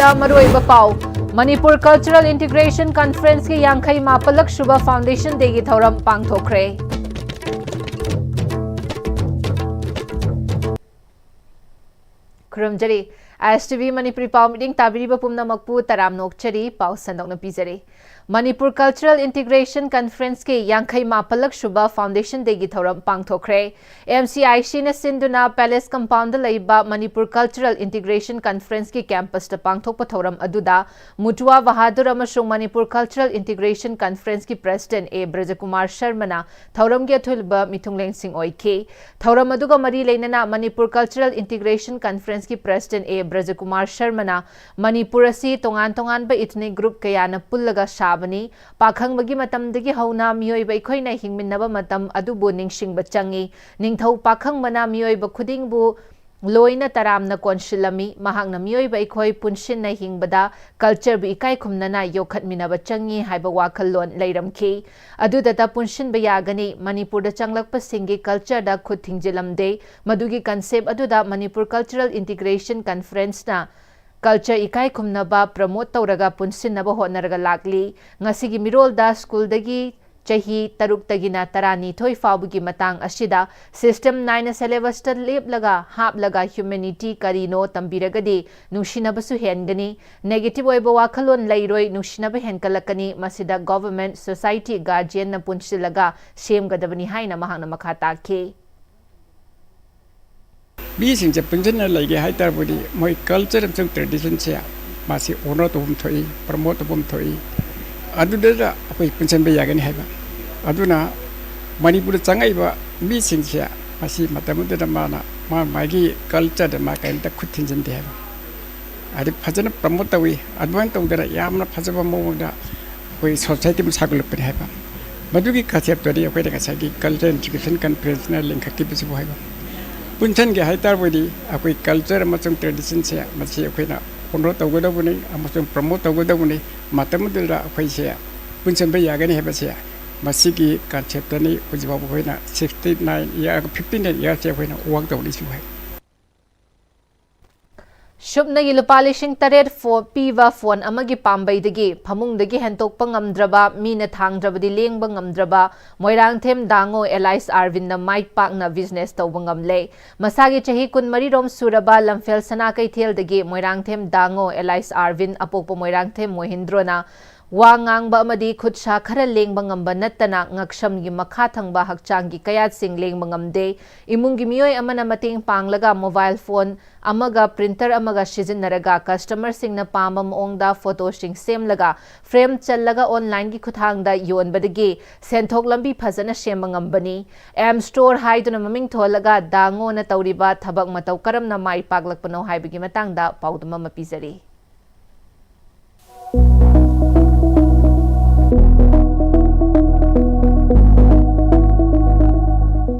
Manipurda Maroiba Pau Manipur Cultural Integration Conference ki Yankai Mapalak Shubha Foundation Degi Thoram Pangthokre. Kurumjari Pm-Istv Manipuri Pau Meeting Tabiriba Pumna Makpu Taram Nokchari Pau Sandok Napijari Manipur Cultural Integration Conference ki Yankai Mapalak Shubha Foundation Degi Thoram Pangthokre. MCIC na Sinduna Palace Compound Laiba Manipur Cultural Integration Conference ki campus ta Pangthokpa Thoram aduda Mutua Bahadur amasung Manipur Cultural Integration Conference ki President A. Brajakumar Sharmana Thoram gi athulba Mithungleng Singh oike. Thoram aduga mari leinana Manipur Cultural Integration Conference ki President A. Brajakumar Sharmana Manipur asi tongan ba ethnic group kayana pullaga bani pakhang bagi matam dagi hauna mioi ba ikhoi na hingminnaba matam adubu ningsingba changi ningthau pakhang mana mioi ba khuding bu loina taramna konshilami mahang na mioi ba ikhoi punshin na hingbada culture bu ikai khumnana yokhatminaba changi haiba wakhallon leiramki adudata punshin ba yagani Manipur da changlakpa singi culture da khud thingjilamde madugi concept aduda Manipur Cultural Integration Conference na Culture ikai khumnaba promote tawraga punsinnaba honaraga lakli ngasigi mirolda school dagi chahi taruk tagina tarani thoi faubugi matang asida system 9 syllabus ta leplaga haplaga humanity karino tambiragadi nushinabasu hengani negative oiba wakhalon lairoi nushinaba henkalakani masida government society guardian na punsilaga semgadabani haina mahangna makhata ke Bising je penjana lagi hai tar budi moi culture and tradition sia masih honor to thoi promote to thoi adu da apoi penjan be yagan hai ba aduna Manipur changai ba bising sia masih matamu da mana ma magi culture da ma kain ta khutin jan de ba adi phajana promote tawi advan tong da yamna phajaba mo da koi society mu sagul pe hai ba madugi concept to ri apoi da sagi culture integration conference na link ki bisu hai ba Punchen ke hai tar budi akoi culture amasung tradition sia masih akoi na honor tawgoda buni amasung promote tawgoda buni matam dira akoi sia punchen be yagani heba sia masih ki concept ni ujwa akoi na 69 ya 59 ya sia akoi na work tawli su hai Shubnagi lupa lishing taret for piva phone amagi pambay dagi pamung dagi hentok pangamdraba mina thangdrabadi lengba ngamdraba moirang them dango Elias Arvin na mic pak na business tawbangamle masagi chahi kun marirom suraba lamfel sana kaithel dagi moirang them dango Elias Arvin apokpo moirang them mohindro na Wangang ba amadi khutsa khara lengba ngamba nattana ngaksamgi makha thangba hakchangi kayat sing lengba ngamde imungi miyoy amana mating panglaga mobile phone amaga printer amaga sijinnaraga customer singna pamba moongda photo sing semlaga frame challaga online gi khuthangda yonbadagi senthok lambi phajana semba ngambani M store haiduna maming tholaga dango na tawriba thabak matau karamna mai paglakpano haibagi matangda pauduma mapizari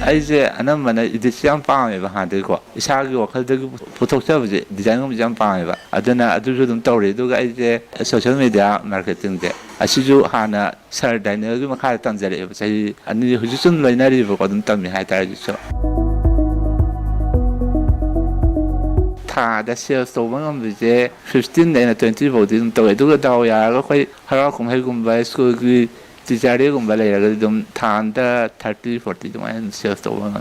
Aise anam mana idisiam paame ba hande ko isagi wakal de puthok chabje design ngam jam paame ba adana adu dum tawre du ga aise social media marketing de asiju hana sar daina gi makha tanjare ba sai ani hujusun lainari ba ko dum tammi hai tar ju tha da sales to bangam je 15 daina 20 bo dum tawre du ga daw ya ga khoi hara kum hai gum ba school gi Tijari gum balai raga dum thanda 30-40 dum ayan sales to bang.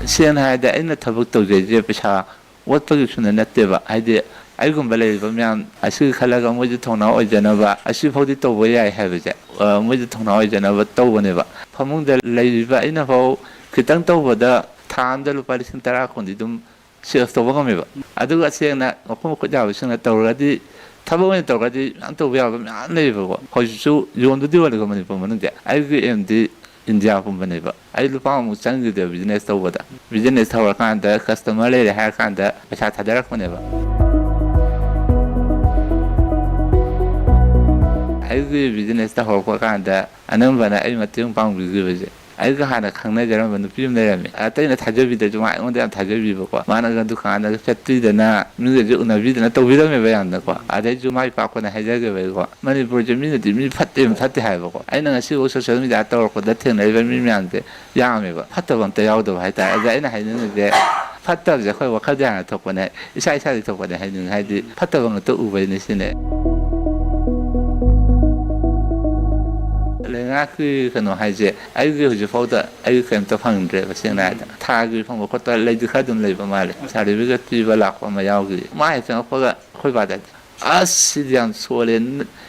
Sian hai da ina thabuk to je pesa wat pagi suna natte ba hai de ai gum balai ba myam asu khala ga moji thona oi jana ba asu phodi to bo yai hai ba je moji thona oi jana ba to bone ba phamung da lai ba ina phau khitang to ba da thanda lupa lising tara khondi dum sales to bang me ba adu ga sian na ko ko ja ba suna to ra di 타보니 또까지 안 또 왜안 내고 거기서 요원도 되어가 많이 보면은데 아이고 MD 인디아 보면 봐 아이로 방금 장기 돼 비즈니스 타워다 비즈니스 타워 간다 커스터머를 해 간다 자 다들 보내 봐 아이고 비즈니스 타워 간다 아는 바나 아이 맞는 방 비즈니스 아이고 하나 강내 저런 분 필름 내려면 아따이나 다저비들 좀 아이온데 다저비 보고 많은 건 하나 패트리드나 민들 우나비드나 또 비담에 왜 안 나고 아대 좀 많이 바꾸나 해자게 왜고 Manipur 좀 민들 미 파트 해 보고 아이는 시고 소셜 미디어 떠올고 나트는 레벨 미면데 양하면 봐 파트 번때 야오도 하다 아이는 하는데 ꯐꯠꯇꯕꯁꯦ ꯑꯩꯈꯣꯏ ꯋꯥꯈꯜꯗ ꯍꯥꯟꯅ ꯊꯣꯛꯄꯅꯦ ꯏꯁꯥꯗ ꯊꯣꯛꯄꯅꯦ ꯍꯥꯏꯅꯤꯡꯉꯤ ꯍꯥꯏꯗꯤ ꯐꯠꯇꯕ ꯉꯥꯛꯇ ꯎꯕꯩꯅꯤ ꯁꯤꯅꯦ ꯂꯩꯉꯥꯛꯀꯤ ꯀꯩꯅꯣ ꯍꯥꯏꯁꯦ ꯑꯩꯒꯤ ꯍꯧꯖꯤꯛꯐꯥꯎꯗ ꯑꯩꯒꯤ ꯀꯩꯝꯇ ꯐꯪꯗ꯭ꯔꯦꯕ ꯁꯦꯡꯅ ꯍꯥꯏꯔꯗ ꯊꯥꯒꯤ ꯐꯪꯕ ꯈꯣꯠꯄ ꯂꯩꯗꯤ ꯈꯔ ꯑꯗꯨꯝ ꯂꯩꯕ ꯃꯥꯜꯂꯦ ꯁꯥꯔꯇꯤꯐꯤꯀꯦꯠ ꯄꯤꯕ ꯂꯥꯛꯄ ꯑꯃ ꯌꯥꯎꯈꯤ ꯃꯥ ꯍꯦꯛ ꯆꯪꯉꯛꯄꯒ ꯑꯩꯈꯣꯏ ꯕꯥꯗ ꯑꯁ ꯁꯤꯗꯤ ꯌꯥꯝ ꯁꯣꯜꯂꯦ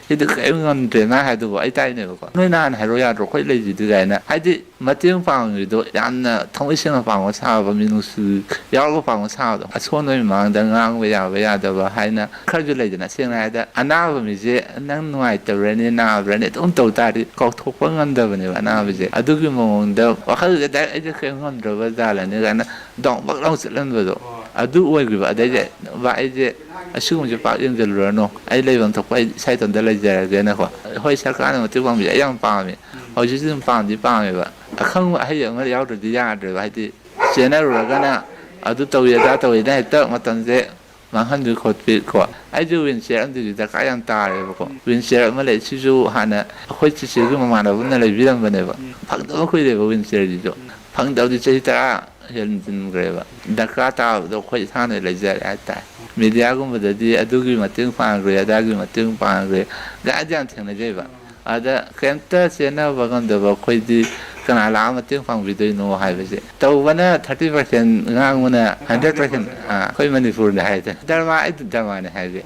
ꯁꯤꯗꯤ ꯀꯔꯤꯝ ꯉꯝꯗ꯭ꯔꯦ ꯃꯥ ꯍꯥꯏꯗꯨꯕꯨ ꯑꯩ ꯇꯥꯏꯅꯦꯕꯀꯣ ꯅꯣꯏ ꯅꯍꯥꯟ ꯍꯥꯏꯔꯣ ꯌꯥꯗ꯭ꯔꯣ ꯑꯩꯈꯣꯏ ꯂꯩꯁꯤꯗꯤ ꯀꯥꯏꯅ ꯍꯥꯏꯗꯤ ꯃꯇꯦꯡ ꯄꯥꯡꯉꯤꯗꯣ ꯌꯥꯝꯅ ꯊꯃꯣꯏ ꯁꯦꯡꯅ ꯄꯥꯡꯕ ꯁꯥꯕ ꯃꯤꯅꯨꯡꯁꯤ ꯌꯥꯎꯔꯒ ꯄꯥꯡꯕ ꯁꯥꯕꯗꯣ ꯑꯁꯣꯟꯕꯒꯤ ꯃꯃꯥꯡꯗ ꯉꯥꯡꯕ ꯌꯥꯕ ꯌꯥꯗꯕ ꯍꯥꯏꯅ ꯈꯔꯁꯨ ꯂꯩꯗꯅ ꯁꯦꯡꯅ ꯍꯥꯏꯔꯗ ꯑꯅꯥꯕ ꯃꯤꯁꯦ ꯅꯪ ꯅꯨꯡꯉꯥꯏꯇꯕ꯭ꯔꯅꯤ ꯅꯥꯕ꯭ꯔꯅꯤ ꯑꯗꯨꯝ ꯇꯧ ꯇꯥꯔꯗꯤ ꯀꯥꯎꯊꯣꯛꯄ ꯉꯝꯗꯕꯅꯦꯕ ꯑꯅꯥꯕꯁꯦ ꯑꯗꯨꯒꯤ ꯃꯑꯣꯡꯗ ꯋꯥꯈꯜꯁꯦ ꯗꯥꯏꯔꯦꯛ ꯑꯩꯁꯦ ꯀꯔꯤꯝ ꯉꯝꯗ꯭ꯔꯕ ꯖꯥꯠꯂꯅꯤ ꯀꯥꯏꯅ ꯗꯥꯎꯟꯕꯛ ꯂꯥꯎ ꯆꯠꯍꯟꯕꯗꯣ ꯑꯗꯨ ꯑꯣꯏꯈꯤꯕ ꯑꯗꯩꯗꯤ ꯑꯩꯁꯦ ꯑꯁꯤꯒꯨꯝꯕꯁꯦ ꯄꯥꯛ ꯌꯦꯡꯁꯤꯜꯂꯨꯔꯅꯨ ꯑꯩ ꯂꯩꯐꯝ ꯊꯣꯛꯄ ꯑꯩ ꯏꯁꯥ ꯏꯇꯣꯝꯇ ꯂꯩꯖꯔꯒꯦꯅꯀꯣ ꯍꯣꯏ ꯁꯔꯀꯥꯔꯅ ꯃꯇꯦꯡ ꯄꯥꯡꯕꯤꯁꯦ ꯑꯩ ꯌꯥꯝ ꯄꯥꯝꯃꯦ ꯍꯧꯖꯤꯛꯁꯨ ꯑꯗꯨꯝ ꯄꯥꯝꯃꯦꯕ ꯑꯈꯪꯕ ꯑꯍꯩ ꯑꯃ ꯌꯥꯎꯗ꯭ꯔꯗꯤ ꯌꯥꯗ꯭ꯔꯦꯕ ꯍꯥꯏꯗꯤ ꯆꯦꯟꯅꯔꯨꯔꯒꯅ ꯑꯗꯨ ꯇꯧꯏ ꯑꯗꯥ ꯇꯧꯏꯅ ꯍꯦꯛꯇ ꯃꯇꯝꯁꯦ ꯃꯥꯡꯍꯟꯕꯤ ꯈꯣꯠꯄꯤ ꯀꯣ ꯑꯩꯁꯨ ꯋꯤꯟ ꯆꯤꯌꯔ ꯑꯃꯗꯤ ꯗꯔꯀꯥꯔ ꯌꯥꯝ ꯇꯥꯔꯦꯕꯀꯣ ꯋꯤꯟ ꯆꯤꯌꯔ ꯑꯃ ꯂꯩ ꯁꯤꯁꯨ ꯍꯥꯟꯅ ꯑꯩꯈꯣꯏ ꯆꯤꯆꯦꯒꯤ ꯃꯃꯥꯟꯅꯕꯅ ꯂꯩꯕꯤꯔꯝꯕꯅꯦꯕ ꯐꯪꯗꯕ ꯀꯨꯏꯔꯦꯕ ꯋꯤꯟ ꯆꯤꯌꯔꯁꯤꯁꯨ ꯐꯪꯗꯕꯗꯤ ꯆꯍꯤ 10 ꯍꯦꯟꯖꯤꯟꯈ꯭ꯔꯦꯕ ꯗꯔꯀꯥꯔ ꯇꯥꯕꯗꯣ ꯑꯩꯈꯣꯏ ꯏꯁꯥꯅ ꯂꯩꯖꯔꯦ ꯍꯥꯏꯇꯥꯔꯦ ꯃꯤꯗꯤꯌꯥꯒꯨꯝꯕꯗꯗꯤ ꯑꯗꯨꯒꯤ ꯃꯇꯦꯡ ꯄꯥꯡꯈ꯭ꯔꯦ ꯑꯗꯥꯒꯤ ꯃꯇꯦꯡ ꯄꯥꯡꯈ꯭ꯔꯦ ꯒꯥꯏꯗ ꯌꯥꯝ ꯊꯦꯡꯅꯖꯩꯕ ꯑꯗ ꯀꯩꯝꯇ ꯆꯦꯟꯅꯕ ꯉꯝꯗꯕ ꯑꯩꯈꯣꯏꯗꯤ ꯀꯅꯥ ꯂꯥꯛꯑ ꯃꯇꯦꯡ ꯄꯥꯡꯕꯤꯗꯣꯏꯅꯣ ꯍꯥꯏꯕꯁꯦ ꯇꯧꯕꯅ 30% ꯉꯥꯡꯕꯅ 100% ꯑꯩꯈꯣই ꯃꯅꯤꯄꯨꯔꯗ ꯍꯥꯏꯗꯅ ꯙꯔꯃ ꯑꯩꯗꯤ ꯙꯔꯃꯅꯤ ꯍꯥꯏꯁꯦ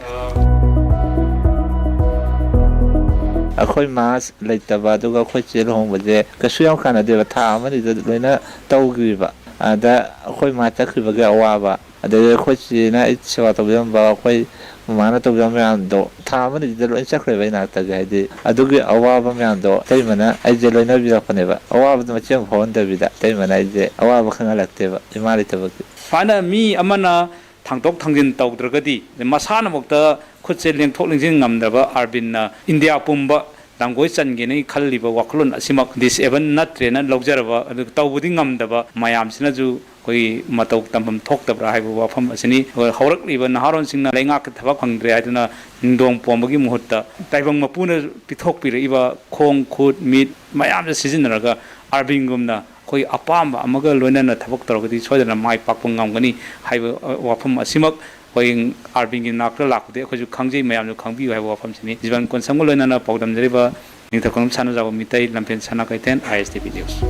ꯑꯩꯈꯣꯏ ꯃꯥꯁ ꯂꯩꯇꯕ ꯑꯗꯨꯒ ꯑꯩꯈꯣꯏ ꯆꯦ ꯂꯨꯍꯣꯡꯕꯁꯦ ꯀꯩꯁꯨ ꯌꯥꯝ ꯀꯥꯟꯅꯗꯦꯕ ꯊꯥ ꯑꯃꯅꯤꯗ ꯂꯣꯏꯅ ꯇꯧꯈꯤꯕ ꯑꯗ ꯑꯩꯈꯣꯏ ꯃꯥ ꯆꯠꯈꯤꯕꯒꯤ ꯑꯋꯥꯕ ꯑꯗꯒꯤ ꯑꯩꯈꯣꯏ ꯆꯦꯅ ꯑꯩ ꯁꯦꯕꯥ ꯇꯧꯕꯤꯔꯝꯕ ꯑꯩꯈꯣꯏ ꯃꯃꯥꯅ ꯇꯧꯕꯤꯔꯝꯕ ꯃꯌꯥꯝꯗꯣ ꯊꯥ ꯑꯃꯅꯤꯗ ꯂꯣꯏ ꯆꯠꯈ꯭ꯔꯦꯕ ꯏꯅꯥꯛꯇꯒꯤ ꯍꯥꯏꯗꯤ ꯑꯗꯨꯒꯤ ꯑꯋꯥꯕ ꯃꯌꯥꯝꯗꯣ ꯏꯇꯩꯃꯅ ꯑꯩꯁꯦ ꯂꯣꯏꯅꯕꯤꯔꯛꯄꯅꯦꯕ ꯑꯋꯥꯕꯗꯣ ꯃꯆꯦꯡ ꯐꯥꯎꯍꯟꯗꯕꯤꯗ ꯏꯇꯩꯃꯅ ꯑꯩꯁꯦ ꯑꯋꯥꯕ ꯈꯪꯍꯜꯂꯛꯇꯦꯕ ꯏꯃꯥ ꯂꯩꯇꯕꯒꯤ ꯁꯨꯃꯥꯏꯅ ꯃꯤ ꯑꯃꯅ ꯊꯥꯡꯗꯣꯛ ꯊꯥꯡꯖꯤꯟ ꯇꯧꯗ꯭ꯔꯒꯗꯤ ꯃꯁꯥꯅꯃꯛꯇ ꯈꯨꯠꯁꯦ ꯂꯦꯡꯊꯣꯛ ꯂꯦꯡꯁꯤꯟ ꯉꯝꯗꯕ ꯑꯥꯔꯕꯤꯟꯅ ꯏꯟꯗꯤꯌꯥ ꯄꯨꯝꯕ ꯂꯥꯡꯒꯣꯏ ꯆꯟꯒꯦꯅ ꯈꯜꯂꯤꯕ ꯋꯥꯈꯜꯂꯣꯟ ꯑꯁꯤꯃꯛ ꯗꯤꯁꯑꯦꯕꯜ ꯅꯠꯇ꯭ꯔꯦꯅ ꯂꯧꯖꯔꯕ ꯑꯗꯨ ꯇꯧꯕꯗꯤ ꯉꯝꯗꯕ ꯃꯌꯥꯝꯁꯤꯅꯁꯨ ꯑꯩꯈꯣꯏ ꯃꯇꯧ ꯇꯝꯐꯝ ꯊꯣꯛꯇꯕ꯭ꯔꯥ ꯍꯥꯏꯕ ꯋꯥꯐꯝ ꯑꯁꯤꯅꯤ ꯍꯧꯔꯛꯂꯤꯕ ꯅꯍꯥꯔꯣꯟꯁꯤꯡꯅ ꯂꯩꯉꯥꯛꯀꯤ ꯊꯕꯛ ꯐꯪꯗ꯭ꯔꯦ ꯍꯥꯏꯗꯨꯅ ꯅꯤꯡꯗꯣꯡ ꯄꯣꯝꯕꯒꯤ ꯃꯍꯨꯠꯇ ꯇꯥꯏꯕꯪ ꯃꯄꯨꯅ ꯄꯤꯊꯣꯛꯄꯤꯔꯛꯏꯕ ꯈꯣꯡ ꯈꯨꯠ ꯃꯤꯠ ꯃꯌꯥꯝꯁꯦ ꯁꯤꯖꯤꯟꯅꯔꯒ ꯑꯥꯔꯕꯤꯟꯒꯨꯝꯅ ꯑꯩꯈꯣꯏ ꯑꯄꯥꯝꯕ ꯑꯃꯒ ꯂꯣꯏꯅꯅ ꯊꯕꯛ ꯇꯧꯔꯒꯗꯤ ꯁꯣꯏꯗꯅ ꯃꯥꯏ ꯄꯥꯛꯄ ꯉꯝꯒꯅꯤ ꯍꯥꯏꯕ ꯋꯥꯐꯝ ꯑꯁꯤꯃꯛ ꯑꯩꯈꯣꯏ ꯑꯥꯔꯕꯤꯟꯒꯤ ꯅꯥꯛꯇ ꯂꯥꯛꯄꯗꯤ ꯑꯩꯈꯣꯏꯁꯨ ꯈꯪꯖꯩ ꯃꯌꯥꯝꯁꯨ ꯈꯪꯕꯤꯌꯨ ꯍꯥꯏꯕ ꯋꯥꯐꯝꯁꯤꯅꯤ ꯖꯤꯕꯟ ꯀꯣꯟꯁꯝꯒ ꯂꯣꯏꯅꯅ ꯄꯥꯎꯗꯝꯖꯔꯤꯕ ꯅꯤꯡꯊꯧꯈꯣꯡ ꯁꯥꯟꯅꯖꯥꯎꯕ ꯃꯤꯇꯩ ꯂꯝꯐꯦꯜ ꯁꯅꯥ ꯀꯩꯊꯦꯜ ISTV news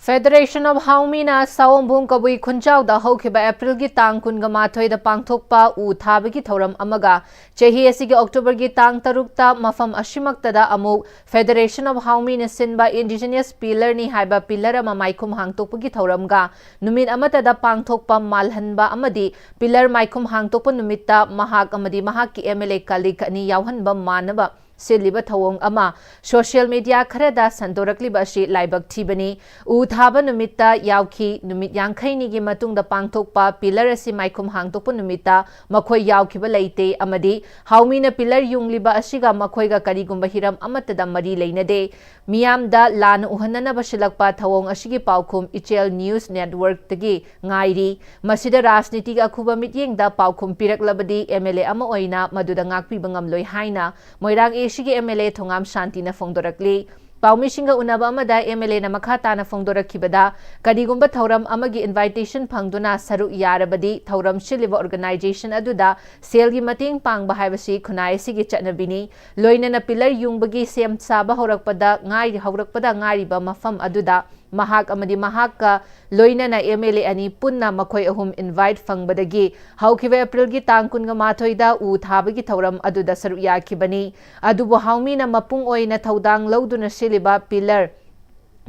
Federation of Haumina Sawombung Kabui Khunchauda Hokhiba April gi tang kunga mathoida pangthokpa u thabagi thoram amaga chahi asigi October gi tang tarukta mafam ashimaktada amuk Federation of Haumina Sinba Indigenous Pillar ni haiba pillar ama maikhum hangtokpagi thoramga numit amatada pangthokpa malhanba amadi pillar maikhum hangtokpa numitta mahak amadi mahakki MLA kalik ani yauhanba manaba Siliba Thawong Ama social media Karada Sandorakliba Shi Laibak Tibani U Thaba Numita Yauki Numit Yankhaini gi Matungda Pangthokpa Pillar Asi Maikhum Hangtokpa Numita Makhoi Yaukiba Leite Amadi Haumina Pillar Yungliba Ashiga Makhoiga Karigumba Hiram Amatada Mari Leinade Miyamda Lan Uhanana Bashilakpa Thawong Ashigi Paukhum Ichel News Network Tagi Ngairi Masida Rasniti ga Akhuba Mityengda Paukhum Piraklabadi MLA Ama Oina Maduda Ngakpiba Ngamloi Haina Moirang Shigi MLA Thongam Shanti na Fongdorakli Paumishinga Unaba Amada MLA na Makata na Fongdorakibada Kadigumba Thauram Amagi invitation Pangduna Saru Yarabadi Thauram Shiliva Organization Aduda Selgi Mating Pang Bahaibasi Kunai Sigi Chatnabini Loina na Pillar Yungbagi Sem Saba Horakpada Ngai Horakpada Ngariba Mafam Aduda Mahak amadi mahaka loina na MLA ani punna makhoi ahum invite fangbadagi haukiwe April gi tangkun ga mathoida u thabagi thauram aduda saru yakibani adubu haumi na mapung oina thaudang lauduna siliba pillar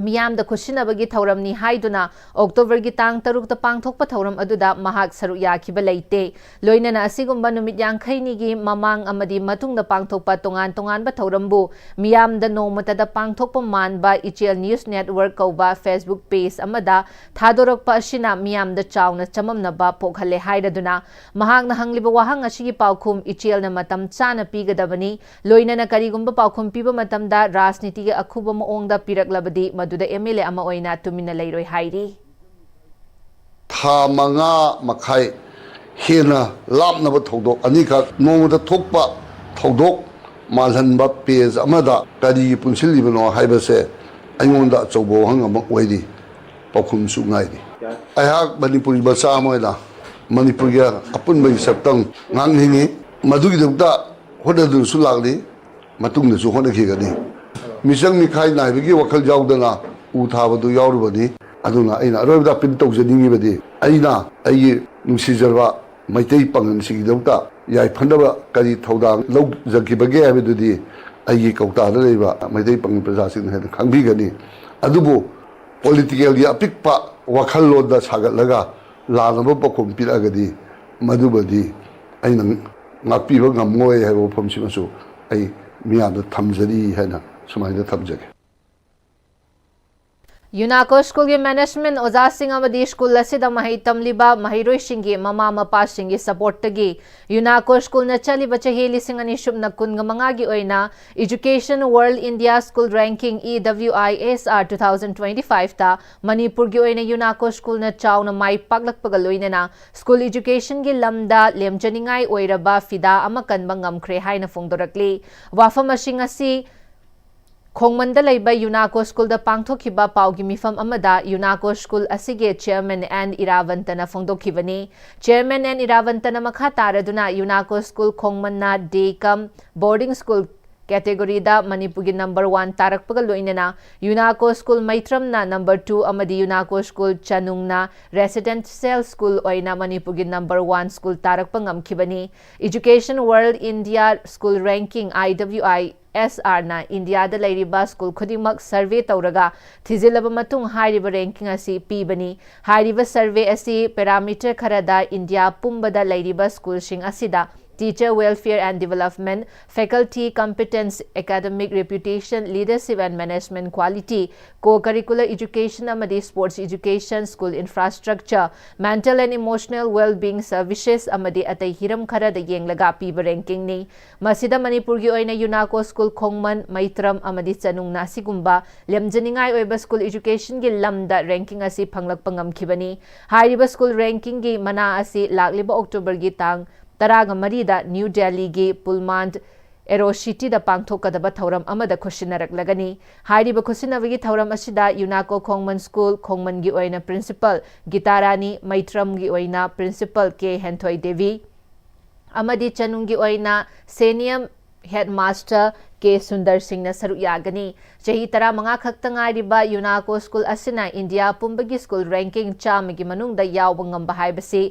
Miyam da Kushinabagi Thauramni Haiduna, October Gitang Tarukta Pangthokpa Thauram Aduda, Mahak Saru Yakiba Leite, Loina na Asigumba Numit Yankhainigi, Mamang Amadi Matung da Pangthokpa Tongan ba Thaurambu, Miyam da Nomata da Pangthokpa Man ba Ichel News Network Kauba Facebook page Amada, Thadorokpa Ashina Miyam da Chaw na Chamam na ba Pokhale Haidaduna, Mahak na Hangliba Wahang Ashigi Paukhum Ichel na Matam Chana Pigadabani, Loina na Karigumba Paukhum Piba Matam da Rasniti Akuba Moong da Piraklabadi, Maduda MLA ama oina tumina leiroi hairi Tha manga makhai Hena लापनब थौदोक अनिखक नोमदा थोकपा थौदोक मालहनबा page अमदा करी पुनसिलिबनो हाइबसे अइंगोंदा अचौबो हंगमक ओइदी पाखुम सुंगाइदी अहाक मणिपुरी बचा मोइला मणिपुर या अपुनबई सप्तंग nganhingi मधुगी दबता होददुसु लागली मतुंगदसु होनखिगनी मिसंग मिखाई नाइबगी वखल जाउदना उ थाबदु याउरुबनी अदुना अइना अरोबदा pin तौजनिंगिबदी अइना अइ नुसिजरवा मैतै पंगन सिगिदौता याइ फंडबा करी थौदांग लौजगिबगे हाबदुदी अइ कौतादा लेबा मैतै पंगन प्रजासिंग हेन खंबिगनी अदुबो पॉलिटिकल या अपिकपा वखल Lodha सागतलगा लानबो पखुम पिरगदी मधुबदी अइना ngakpiba ngamoi haibo phomsimasu ai miyamda thamjari haina sumaina thamjage Unacco school के मैनेजमेंट ओजा सिंह अमदी स्कूल असिदा महै तमलिबा महिरोय सिंगी ममा मपा सिंगी सपोर्ट तगी यूनाको स्कूल न चलिबा चहे लिसिंग अनि शुबना कुनगा मंगागी ओइना education world India school ranking EWISR 2025 ता मणिपुर गी ओइना यूनाको स्कूल न चाउना माइ पाकलकपगा लोइनेना स्कूल एजुकेशन गी लमदा लेमजनिंगाई ओइरबा फिदा अमा कनबा ngamkhre हाइना फोंगदोरकली वाफम असिंग असि खोंगमंद लेबा यूनाको स्कूल दा पांगथोखिबा पाउगी मिफम अमदा यूनाको स्कूल असिगे चेयरमैन एन इरावंतना फोंगदोखिबनी चेयरमैन एन इरावंतना मखा तारदुना यूनाको स्कूल खोंगमन्ना day cum boarding school category दा मणिपुर की नंबर 1 तारकपगा लोइनेना यूनाको स्कूल मैत्रमना नंबर 2 अमदी यूनाको स्कूल चनुंगना रेसिडेंशियल स्कूल ओइना मणिपुर की नंबर 1 स्कूल तारकपा ngamkhibani education world India school ranking IWISR ना इंडिया दा लेरिबा स्कूल खुदिमक सर्वे तौरगा थिजिलब मतुंग हारिबा रैंकिंग असी पीबनी हारिबा सर्वे असी पैरामीटर खरदा इंडिया पुंबदा लेरिबा स्कूल सिंग असिदा teacher welfare and development, faculty competence, academic reputation, leadership and management quality, co-curricular education amadi sports education, school infrastructure, mental and emotional well-being services amadi atai hiram khara da yenglaga piba ranking ni masida manipur gi oina UNACO school khongman maitram amadi chanungna sigumba lemjaningai oiba school education gi lamda ranking asi phanglak pangam khibani hairiba school ranking gi mana asi lagliba october gi tang तरागा मरीदा new Delhi गे पुलमांड Aerocity दा पांगथोकदबा थौरम अमदा खुशिनरकलगनी हाइरिबा खुशिनबगी थौरम असिदा यूनाको खोंगमन school खोंगमन गी ओइना principal Geetarani मैत्रम गी ओइना principal के हेंथोई देवी अमदी चनुंगी ओइना सेनियम headmaster के सुंदर सिंह न सरुक यागनी चही तरा मंगा खक्तंगारिबा यूनाको स्कूल असिना इंडिया पुंबगी स्कूल रैंकिंग चामगी मनुंगदा यावबा ngamba हाइबसे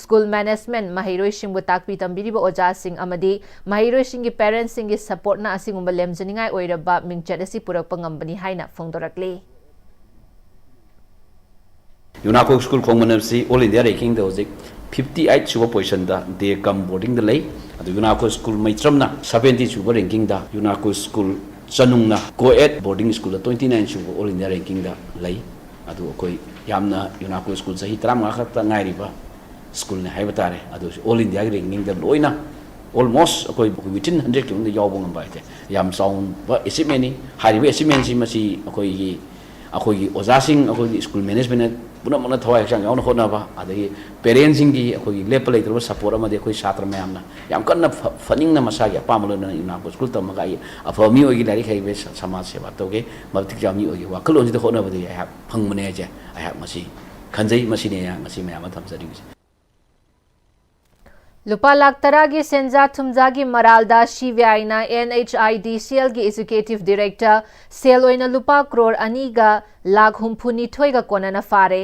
स्कूल मैनेजमेंट महिरोय सिंहबु ताकपि तंबिरिबा ओजा सिंह अमदी महिरोय सिंहगी पेरेंट्स सिंहगी सपोर्ट ना असिगुंबा लेमजनिंगाई ओइरबा मिंगचट असि पुरकपा ngambani हाइना फोंगदोरकले यूनाको स्कूल खोंगमनसी ऑल इंडिया रैंकिंग द होजिक 58 सुबह पोजीशन दा दे कम बोर्डिंग द लई अदु यूनाको स्कूल मैत्रमना 70 सुबह रैंकिंग दा यूनाको स्कूल चनुंगना कोएड बोर्डिंग स्कूल 29 सुबह ऑल इंडिया रैंकिंग दा लई अदु कोई यामना यूनाको स्कूल सही तरामा खता ngairiba स्कूल ने हाइबा तारे अदु ऑल इंडिया रैंकिंग दा लोइना almost कोई within 100 किलोमीटर दा यावबो ngam बाइते याम साउंड बा एसिमेनी हारिबा एसिमेन सि मसी अखोई ओजासिंग अखोई स्कूल मैनेजमेंट पुनः मन थवाई हक्चांग यावना होनाबा अदगी पेरेंट्सिंग की अखोई लेप लेत्रबा सपोर्ट अमदि अखोई छात्र मयामना याम कन्ना फनिंगना मसागी अपामलोना यूनाको स्कूल तमगा अफमी ओगी लाइक हाइबे समाज सेवा तोगे मबतिक जामी ओगी वाखलोंजि द होनाबदि आहा फंगमने जे आहा मसी खंजई मसीने या मसी मयाम थमजरिंग लुपा लाख तरा की सेंजा थुमजा की मरालदा शिव्याइना NHIDCL की एजुकेटिव डायरेक्टर सेल ओइना लुपा करोड़ अनीगा लाख हुम्फुनी थोइगा कोनना फारे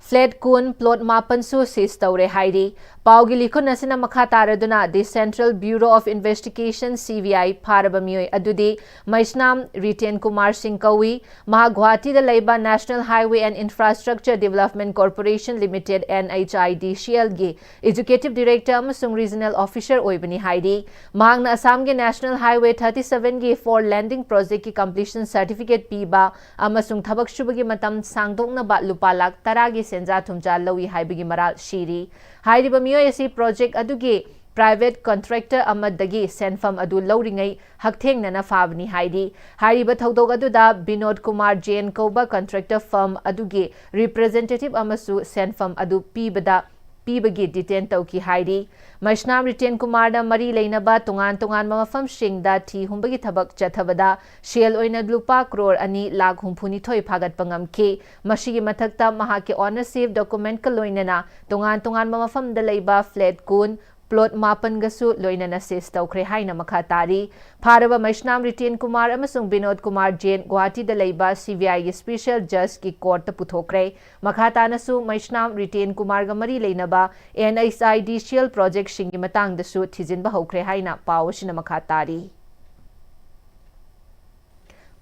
फ्लैट कुन प्लॉट मापनसु सीज तौरे हाइरी पाउगी लिखुन असिना मखा तारदुना द central bureau of investigation CBI फारबा मियोय अदुदी मैसनाम रिटेन कुमार सिंह कौई महा गुवाहाटी द लैबा national highway and infrastructure development corporation limited NHIDCL गी एजुकेटिव डायरेक्टर अमसुंग रीजनल ऑफिसर ओइबनी हाइरी महांगना असम के नेशनल हाईवे 37 गी 4 लैंडिंग प्रोजेक्ट की कंप्लीशन सर्टिफिकेट पीबा अमसुंग थबक शुबगी मतम सांगदोंगनबा लुपा लाख तरा गी सेंजा थुमजा लौई हाइबगी मराल शीरी हाइरिबा मियोय असि प्रोजेक्ट अदुगी प्राइवेट कॉन्ट्रैक्टर अमदगी सेंफम अदु लौरिंगै हकथेंगना फाबनी हाइरी हाइरिबा थौदोग अदुदा विनोद कुमार जैन कौबा कॉन्ट्रैक्टर फर्म अदुगी रिप्रेजेंटेटिव अमसु सेंफम अदु पीबदा pibagi detain tauki hairi. Maisnam Riten Kumar na mari leinaba tungan mafam shingda thi humbagi thabak chathabada shell oina lupa crore ani lakh humphuni thoi phagat pangam ke mashigi mathakta mahake ownership document ka loinana tungan mafam da leiba flat kun plot mapan gasu loinana sis taukhre haina makha tari pharaba Maisnam Riten Kumar amasung Binod Kumar Jain Guwahati da leiba CBI special judge ki court ta puthokre makha tanasu Maisnam Riten Kumar ga mari leinaba NSIDCL project shingi matang dasu thijinba hokre haina pawsina makha tari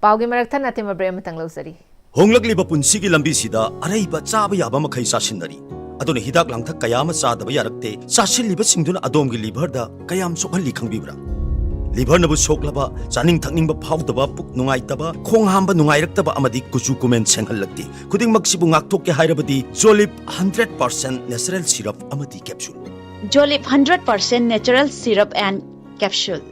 pawgi marakthana natima brem matang losari honglakliba punsigi lambi sida araiba chaba yaba makhai sasinari aduna hidak langthak kayama chadaba yarakte chasilliba singduna adomgi liver da kayam sokhalli khangbibra liver nabu soklaba chaning thakningba phawdaba puk nungaitaba khong hamba nungairaktaba amadi kuchu kumen senghallakti khuding maksibu ngakthok ke hairabadi Jolip 100% natural syrup amadi capsule Jolip 100% natural syrup and capsule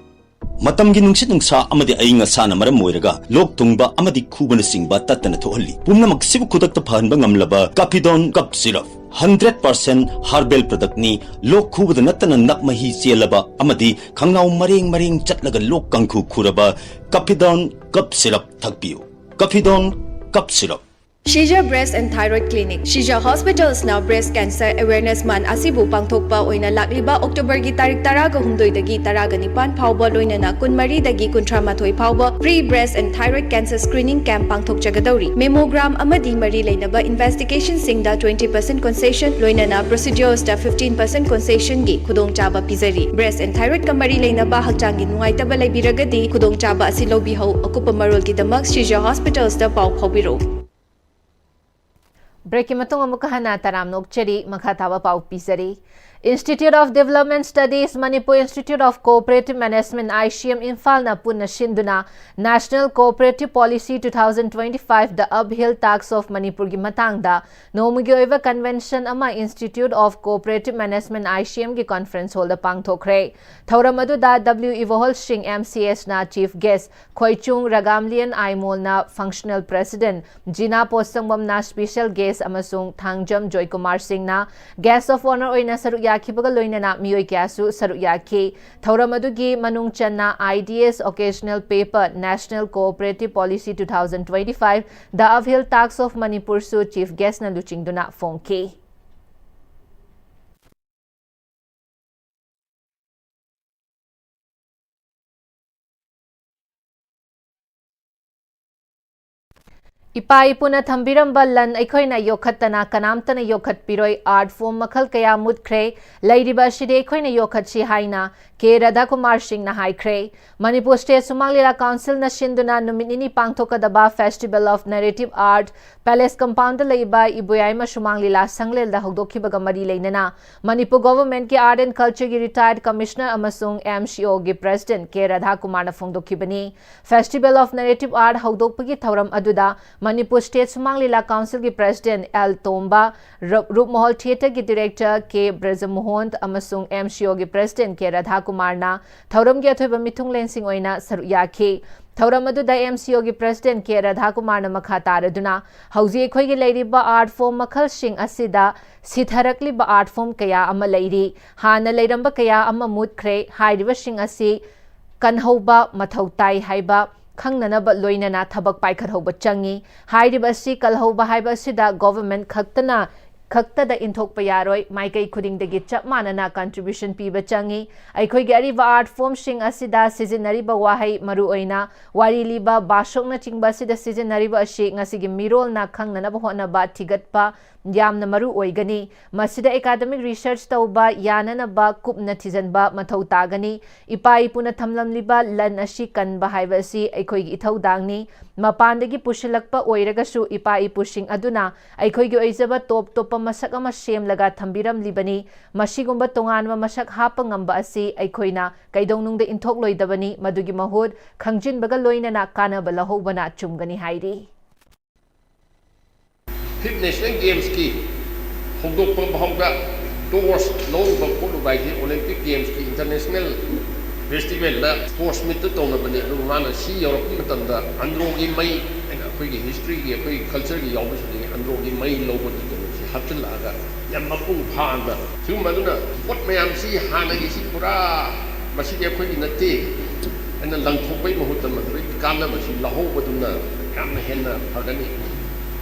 matamgi nungsit nungsa amadi ainga sana maram moiraga lok tungba amadi khubana singba tatana thohalli pumna maksibu khudakta phanba ngamlaba Capidon cup syrup 100% herbal product ni lok khubada natana nakmahi chelaba amadi khangnaw maring chatlaga lok kangkhu khuraba Capidon cup syrup thakpiu Capidon cup syrup Shija Breast and Thyroid Clinic. Shija Hospitals now Breast Cancer Awareness Month asibu pangthokpa oina lakliba October gi tarik taraga humdoi dagi taraga nipan phawba loinana kunmari dagi kuntramathoi phawba pre breast and thyroid cancer screening camp pangthok jagadauri mammogram amadi mari leinaba investigation singda 20% concession loinana procedures da 15% concession gi khudong chaba pizari breast and thyroid kamari leinaba hakchangi nungaitaba leibiragadi khudong chaba asi lobi hau akupa marol gi damak Shija Hospitals da paw phawbiro Breaking matong amukahana taram nokchari makhataba pau pisari Institute of Development Studies Manipur Institute of Cooperative Management ICM Imphal na punna shinduna National Cooperative Policy 2025 the uphill task of Manipur gi matangda nomugi oiva convention ama Institute of Cooperative Management ICM gi conference hall da pangthokre thauram adu da W Evohol Singh MCS na chief guest Khoichung Ragamlian Aimol na functional president Jina Posangwam na special guest amasung Thangjam Joy Kumar Singh na guest of honor oina saru yakibaga loinana miyoi kyasu saru yaki thauram adugi manung channa IDS occasional paper National Cooperative Policy 2025 the uphill task of Manipur su chief guest na luchingduna phongki Ipa ipuna thambiramba lan aikhoina yokhatana kanamtana yokhat piroi art form makhal kaya mutkhre lairiba shide aikhoina yokhat si haina ke Radha Kumar Singh na haikre Manipur State Sumanglila Council na shinduna numinini pangthokadaba Festival of Narrative Art Palace Compound laiba ibuyaima Sumanglila sanglel da hogdokhibaga mari leinana Manipur Government ke Art and Culture gi retired commissioner amasung MCO gi president ke Radha Kumar na phongdokhibani Festival of Narrative Art hogdokpagi thauram aduda Manipur State Sumanglila Council ki President L. Tomba, Rup Mahal Theatre ki Director K. Brajamohon amasung MCO ki President K. Radha Kumar na thauram gi athoiba mithung lensing oina saru yakhi thauram aduda MCO ki President K. Radha Kumar na makha taraduna hauji khoi gi leiriba art form makhal sing asida sitharakliba art form kaya ama leiri hana leiramba kaya ama mutkhre hairiba sing asi kanhauba mathautai haiba Khangnanaba loinana thabak paikharhoba changi hairiba si kalhoba haiba sida government khaktada inthokpa yaroi maikai khudingdagi chap manana contribution piba changi aikhoi gi ariba art form sing asida sizinariba wahai maru oina wari liba basokna chingba sida sizinariba asi ngasigi mirol na khangnanaba honaba thigatpa yamna maru oigani masida academic research tauba yananaba kupna thijanba mathau tagani ipai puna thamlamliba lan asi kanba haiba si aikhoi gi ithaudangni mapandagi pushilakpa oiragasu ipai pushing aduna aikhoi gi oijaba top top masak ama semlaga thambiram libani masigumba tonganwa masak hapa ngamba asi aikhoina kaidongnungde inthok loidabani madugi mahud khangjinbaga loinana kanaba lahobana chumgani hairi Fifth National Games की होंदोकपा भावगा टोर्स लोंबा कोलुबाई Olympic Games की International Festival ला sports meet तोना बने रुमाना सी Europe मतंदा अंद्रोगी मई अखोई history की अखोई culture की यावबसनी अंद्रोगी मई लोबो हप्चलागा यम मपुंग फांदा सिगुम अदुना pot मयाम सी हानगी सी पूरा मसीदे अखोई नत्ते अन लंथोपै महुत मदुई कानबसी लहोबदुना यामना हेन्ना फगनी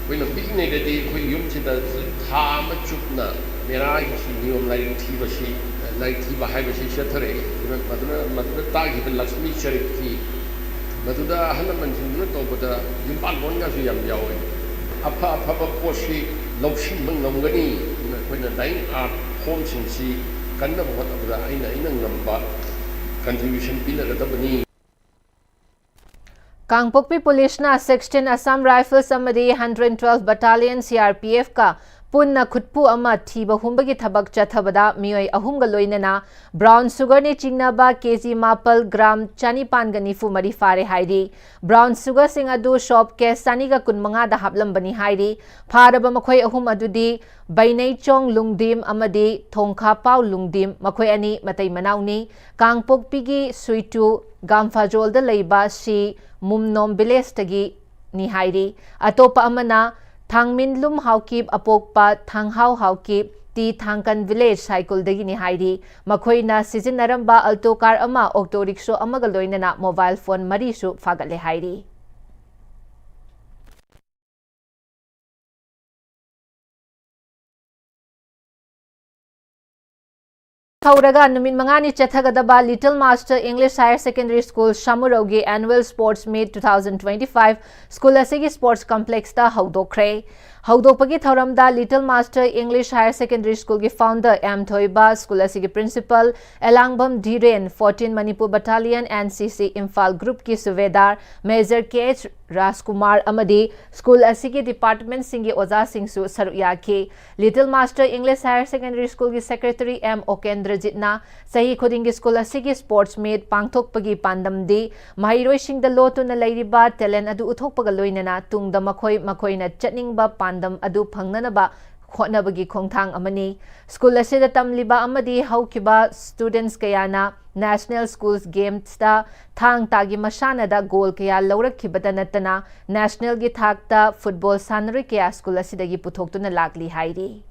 कोइना बिजनेदे कोइ युमसिदा था अमा चुपना मेरागी सी नियम लाइक थीबसी लाइक थीबा हाइबसी सथरे मदुना तागिबे लक्ष्मी चरित की मदुदा हनमनसिंदुना तोबदा युम्पाल बोनगासु याम यावे अफा अफा पोसी लौसिनबं ngमगनी कोइना डाइन आर्ट होम सिंसी कन्ना बहुत अइना ngamba contribution पिनगदबनी कांगपोकपी पुलिस ना 16 असम राइफल्स अमदी 112 बटालियन CRPF का पुन्ना खुटपू अमा थीबा हुंबगी थबक चथबदा मियोय अहुमगा लोइनना ब्राउन सुगर ने चिंगनाबा केजी मापल ग्राम चानीपान गनीफु मरी फारे हाइरी ब्राउन सुगर सिंग अदु शॉप के सानिगा कुनमंगा दा हापलंबनी हाइरी फारबा मखोय अहुम अदुदी बैनैचोंग लुंगदिम अमदी थोंखापाव लुंगदिम मखोय अनि मतै मनाउनी कांगपोकपीगी सुइटु गामफाजोल दा लैबा सी मुमनोम विलेज तगी नि हाइरी अतोपा अमना थांगमिनलुम हाउकीप अपोकपा थांगहाउ हाउकीप ती थांगकन विलेज साइकिल दगिनी हाइरी मखोइना सिजिनरंबा अल्टो कार अमा ऑक्टो रिक्शो अमगा लोइनना मोबाइल फोन मरीसु फागले हाइरी Thauraga Numin Mangani Chathagadaba Little Master English Higher Secondary School Shamurogi Annual Sports Meet 2025 School Asigi Sports Complex ta Haudokre. Haudopagi Thauramda Little Master English Higher Secondary School ki founder M. Thoiba, School Asigi Principal Elangbam Dhiren, 14 Manipur Battalion NCC Imphal Group ki Suvedar Major K.H. Rajkumar Amadi, School Asigi Department Singi Oza Singsu Saruyaki, Little Master English Higher Secondary School ki Secretary M. Okendra Jitna, Sahi Khudingi School Asigi Sports Meet Pangthok Pagi Pandam Di, Mahiroi Sing the Lotu na Lairiba, Telen Adu Uthok Pagaloinana, Tung the Makoi na Chatning ba Pandam Adu Pangnanaba, Khotnabagi Khongthang Amani, School Asida Tamliba Amadi, Haukiba, Students Kayana, National Schools Games da, Thang Tagi Mashana da Goal Kaya Laura Kibata Natana, National Githakta, Football Sanri Kaya School Asidagi Puthok to na Lagli Hairi.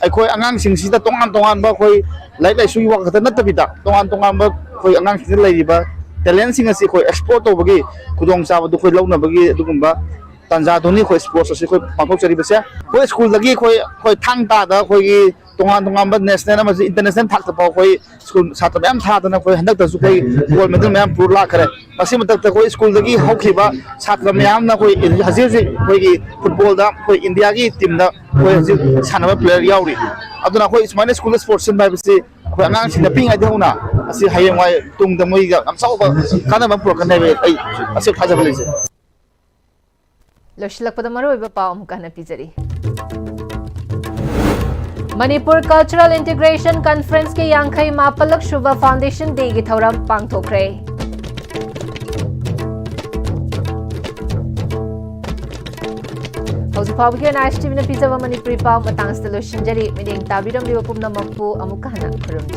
Ako'y angangsing tongan ba ko'y like suy wa kata natabita tongan ba ko'y angangsing lay ba talent singa si ko'y export to bagi kudong sa do ko'y law na bagi dugumba tanja doni ko'y sports si ko'y pangkok sari ba siya ko'y school lagi ko'y thang ta da ko'y tongan ba national na international thak ta pa ko'y school sa ta ma'am tha na ko'y handak ta su ko'y gold medal ma'am pur la kare masi matak ta ko'y school lagi hokhi ba satra ma'am na ko'y hazir ko'y football da ko'y India gi team da ko'y sanaba player yauri aduna ko'y smart school sports ba bisi ko'y angang sina ping ai deuna asi hayeng wai tung da moi ga am sau ba kana ba pro kana be ai asi khaja balise Loshilak padamaro iba pa amka na pizari Manipur Cultural Integration Conference ke Yankhai Mapalak Shubha Foundation Day ki thauram pangthokre. Hausi pawgi na ISTV na pizza wa Manipuri paw matang sta lo shinjari miding tabiram liwa pumna magpu amukahana kurum.